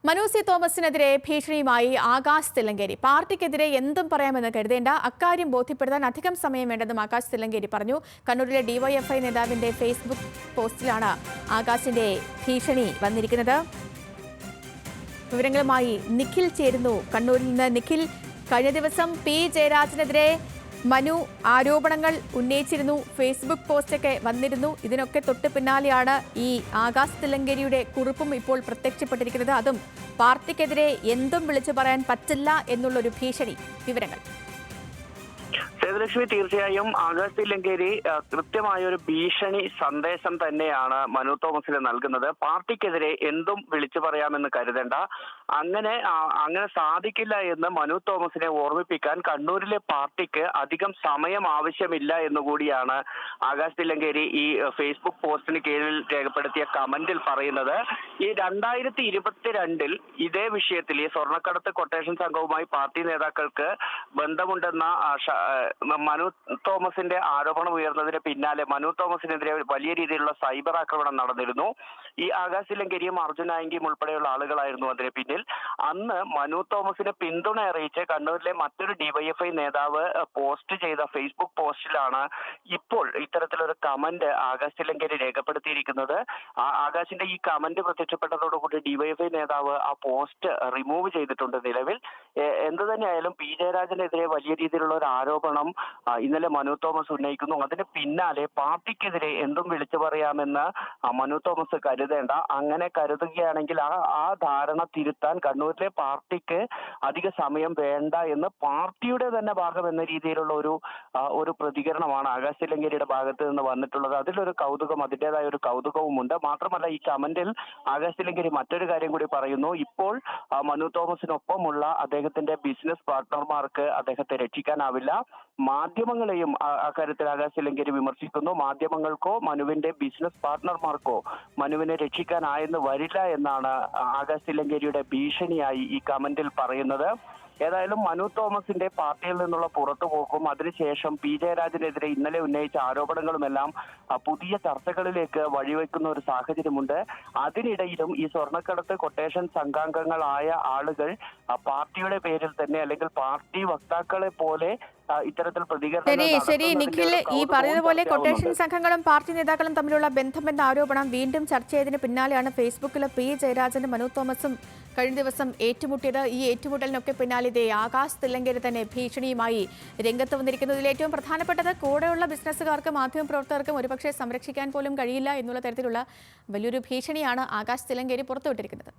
Manu C തോമസിനെതിരെ ഭീഷണിയുമായി Akash Thillankeri. പാർട്ടിക്കെതിരെ എന്തും പറയാമെന്ന് കരുതേണ്ട, അക്കാര്യം ബോധ്യപ്പെടുത്താൻ അധികം സമയം വേണ്ടെന്നും ആകാശ് തില്ലങ്കേരി പറഞ്ഞു. കണ്ണൂരിലെ ഡിവൈഎഫ്ഐ നേതാവിന്റെ ഫേസ്ബുക്ക് പോസ്റ്റിലാണ് ആകാശിന്റെ ഭീഷണി വന്നിരിക്കുന്നത്. വിവരങ്ങളുമായി നിഖിൽ ചേരുന്നു. കണ്ണൂരിൽ നിന്ന് നിഖിൽ, കഴിഞ്ഞ ദിവസം പി ജയരാജനെതിരെ മനു ആരോപണങ്ങൾ ഉന്നയിച്ചിരുന്നു, ഫേസ്ബുക്ക് പോസ്റ്റൊക്കെ വന്നിരുന്നു. ഇതിനൊക്കെ തൊട്ട് പിന്നാലെയാണ് ഈ ആകാശ് തില്ലങ്കേരിയുടെ കുറിപ്പും ഇപ്പോൾ പ്രത്യക്ഷപ്പെട്ടിരിക്കുന്നത്. അതും പാർട്ടിക്കെതിരെ എന്തും വിളിച്ചു പറയാൻ പറ്റില്ല എന്നുള്ളൊരു ഭീഷണി. വിവരങ്ങൾ സേതുലക്ഷ്മി, തീർച്ചയായും ആകാശ് തില്ലങ്കേരി കൃത്യമായ ഒരു ഭീഷണി സന്ദേശം തന്നെയാണ് മനു തോമസിന് നൽകുന്നത്. പാർട്ടിക്കെതിരെ എന്തും വിളിച്ചു പറയാമെന്ന് കരുതേണ്ട, അങ്ങനെ സാധിക്കില്ല എന്ന് മനു തോമസിനെ ഓർമ്മിപ്പിക്കാൻ കണ്ണൂരിലെ പാർട്ടിക്ക് അധികം സമയം ആവശ്യമില്ല എന്നുകൂടിയാണ് ആകാശ് തില്ലങ്കേരി ഈ ഫേസ്ബുക്ക് പോസ്റ്റിന് കീഴിൽ രേഖപ്പെടുത്തിയ കമന്റിൽ പറയുന്നത്. ഈ 2022 ഇതേ വിഷയത്തിൽ ഈ സ്വർണ്ണക്കടത്ത് കൊട്ടേഷൻ സംഘവുമായി പാർട്ടി നേതാക്കൾക്ക് ബന്ധമുണ്ടെന്ന മനു തോമസിന്റെ ആരോപണം ഉയർന്നതിന് പിന്നാലെ മനു തോമസിനെതിരെ വലിയ രീതിയിലുള്ള സൈബർ ആക്രമണം നടന്നിരുന്നു. ഈ ആകാശ് തില്ലങ്കേരിയും അർജുൻ ആയങ്കിയും ഉൾപ്പെടെയുള്ള ആളുകളായിരുന്നു അതിന് പിന്നിൽ. അന്ന് മനു തോമസിന് പിന്തുണ അറിയിച്ച് കണ്ണൂരിലെ മറ്റൊരു ഡിവൈഎഫ്ഐ നേതാവ് പോസ്റ്റ് ചെയ്ത ഫേസ്ബുക്ക് പോസ്റ്റിലാണ് ഇപ്പോൾ ഇത്തരത്തിലൊരു കമന്റ് ആകാശ് തില്ലങ്കേരി രേഖപ്പെടുത്തിയിരിക്കുന്നത്. ആകാശിന്റെ ഈ കമന്റ് പ്രത്യക്ഷപ്പെട്ടതോടുകൂടി ഡിവൈഎഫ്ഐ നേതാവ് ആ പോസ്റ്റ് റിമൂവ് ചെയ്തിട്ടുണ്ട് നിലവിൽ. എന്തു തന്നെയായാലും പി ജയരാജനെതിരെ വലിയ രീതിയിലുള്ള ഒരു ആരോപണം ഇന്നലെ മനു തോമസ് ഉന്നയിക്കുന്നു. അതിന് പിന്നാലെ പാർട്ടിക്കെതിരെ എന്തും വിളിച്ചു പറയാമെന്ന് മനു തോമസ് കരുതേണ്ട. അങ്ങനെ കരുതുകയാണെങ്കിൽ ആ ധാരണ തിരുത്താൻ കണ്ണൂരിലെ പാർട്ടിക്ക് അധിക സമയം വേണ്ട എന്ന് പാർട്ടിയുടെ തന്നെ ഭാഗം എന്ന രീതിയിലുള്ള ഒരു പ്രതികരണമാണ് ആകാശ് തില്ലങ്കേരിയുടെ ഭാഗത്ത് നിന്ന് വന്നിട്ടുള്ളത്. അതിലൊരു കൗതുകം, അതിൻ്റെതായ ഒരു കൗതുകവുമുണ്ട്. മാത്രമല്ല, ഈ കമന്റിൽ ആകാശ് തില്ലങ്കേരി മറ്റൊരു കാര്യം കൂടി പറയുന്നു. ഇപ്പോൾ മനു തോമസിനൊപ്പമുള്ള അദ്ദേഹത്തിന്റെ ബിസിനസ് പാർട്ട്ണർമാർക്ക് അദ്ദേഹത്തെ രക്ഷിക്കാനാവില്ല. മാധ്യമങ്ങളെയും അക്കാര്യത്തിൽ ആകാശ് തില്ലങ്കേരി വിമർശിക്കുന്നു. മാധ്യമങ്ങൾക്കോ മനുവിന്റെ ബിസിനസ് പാർട്ട്ണർമാർക്കോ മനുവിനെ രക്ഷിക്കാനായെന്ന് വരില്ല എന്നാണ് ആകാശ് തില്ലങ്കേരിയുടെ ഭീഷണിയായി ഈ കമന്റിൽ പറയുന്നത്. ഏതായാലും മനു തോമസിന്റെ പാർട്ടിയിൽ നിന്നുള്ള പുറത്തുപോക്കും അതിനുശേഷം പി ജയരാജനെതിരെ ഇന്നലെ ഉന്നയിച്ച ആരോപണങ്ങളുമെല്ലാം പുതിയ ചർച്ചകളിലേക്ക് വഴിവെക്കുന്ന ഒരു സാഹചര്യമുണ്ട്. അതിനിടയിലും ഈ സ്വർണ്ണക്കടത്ത് കൊട്ടേഷൻ സംഘാംഗങ്ങളായ ആളുകൾ പാർട്ടിയുടെ പേരിൽ തന്നെ അല്ലെങ്കിൽ പാർട്ടി വക്താക്കളെ പോലെ ഇത്തരത്തിൽ ശരി നിഖിൽ, ഈ പറഞ്ഞതുപോലെ കൊട്ടേഷൻ സംഘങ്ങളും പാർട്ടി നേതാക്കളും തമ്മിലുള്ള ബന്ധമെന്ന ആരോപണം വീണ്ടും ചർച്ച ചെയ്തതിന് പിന്നാലെയാണ് ഫേസ്ബുക്കിൽ പി ജയരാജനും മനു തോമസും കഴിഞ്ഞ ദിവസം ഏറ്റുമുട്ടിയത്. ഈ ഏറ്റുമുട്ടലിനൊക്കെ പിന്നാലെ ഇതേ ആകാശ് തില്ലങ്കേരി തന്നെ ഭീഷണിയുമായി രംഗത്ത് വന്നിരിക്കുന്നത്. ഇതിൽ ഏറ്റവും പ്രധാനപ്പെട്ടത് കൂടെയുള്ള ബിസിനസ്സുകാർക്കും മാധ്യമപ്രവർത്തകർക്കും ഒരുപക്ഷെ സംരക്ഷിക്കാൻ പോലും കഴിയില്ല എന്നുള്ള തരത്തിലുള്ള വലിയൊരു ഭീഷണിയാണ് ആകാശ് തില്ലങ്കേരി പുറത്തുവിട്ടിരിക്കുന്നത്.